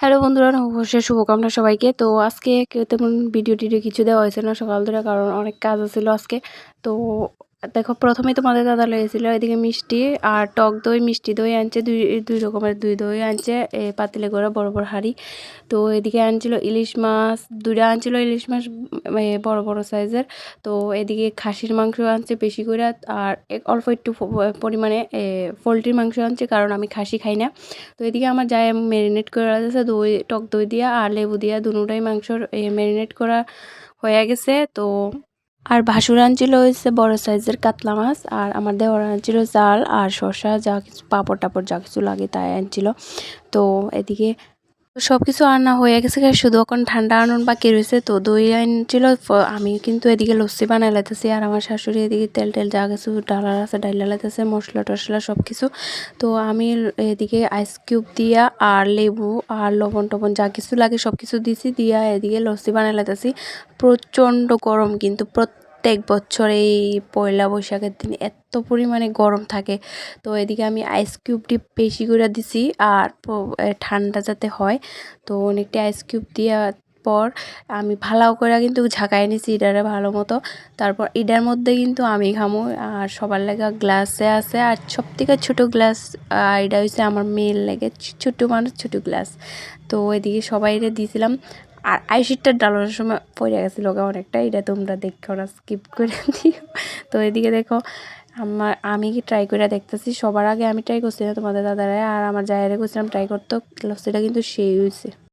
Hello বন্ধুরা, নববর্ষের শুভকামনা সবাইকে। তো আজকে তেমন ভিডিও টিডিও কিছু দেওয়া হয়েছে না সকাল ধরে, কারণ অনেক কাজ ছিল আজকে। তো দেখো, প্রথমেই তোমাদের দাদা লয়েছিল এদিকে মিষ্টি আর টক দই, মিষ্টি দই আনছে, দুই দুই রকমের দুই দই আনছে পাতিলে করে বড় বড় হাঁড়ি। তো এদিকে আনছিল ইলিশ মাছ, দুইটা আনছিল ইলিশ মাছ বড় বড় সাইজের। তো এদিকে খাসির মাংস আনছে বেশি করে, আর অল্প একটু পরিমাণে পোলট্রির মাংস আনছে, কারণ আমি খাসি খাই না। তো এদিকে আমার যায় ম্যারিনেট করে রাখছে দই, টক দই দিয়া আর লেবু দিয়া, দুটোটাই মাংসর ম্যারিনেট করা হয়ে গেছে। তো আর ভাসুর আনছিল হচ্ছে বড় সাইজের কাতলা মাছ, আর আমার দেওয়ার আনছিল চাল আর শসা, যা কিছু পাঁপড় টাপড় যা কিছু লাগে তাই আনছিল। তো এদিকে সব কিছু আনা হয়ে গেছে, শুধু এখন ঠান্ডা আনন বাকি রয়েছে। তো দই আনছিল, আমি কিন্তু এদিকে লস্যি বানাই লাইতেছি, আর আমার শাশুড়ি এদিকে তেল টেল যা কিছু ডালার আছে ডাইলা লাইতেছে, মশলা টশলা সব কিছু। তো আমি এদিকে আইস কিউব দিয়া আর লেবু আর লবণ টবণ যা কিছু লাগে সব কিছু দিছি, দিয়া এদিকে লস্যি বানাই লাইতেছি। প্রচণ্ড গরম, কিন্তু প্রত্যেক বছর এই পয়লা বৈশাখের দিন এত পরিমাণে গরম থাকে। তো এদিকে আমি আইস কিউবটি বেশি করে দিছি, আর ঠান্ডা যাতে হয়। তো অনেকটা আইস কিউব দেওয়ার পর আমি ভালো করে কিন্তু ঝাঁকাই নিছি ইডারে ভালো মতো। তারপর ইডার মধ্যে কিন্তু আমি খামো, আর সবার লেগে গ্লাসে আছে, আর সব থেকে ছোটো গ্লাস এটা হচ্ছে আমার মেয়ের লেগে, ছোটো মানুষ ছোটো গ্লাস। তো এদিকে সবাইরে দিয়েছিলাম, আর আইসিটটা ডালানোর সময় পড়ে গেছিলো অনেকটা, এটা তোমরা দেখো না, স্কিপ করে দিও। তো এদিকে দেখো, আমি কি ট্রাই করে দেখতেছি, সবার আগে আমি ট্রাই করছি না তোমাদের দাদারা, আর আমার জায়েরে করছিলাম ট্রাই করতে, লস্যিটা কিন্তু সেই হয়েছে।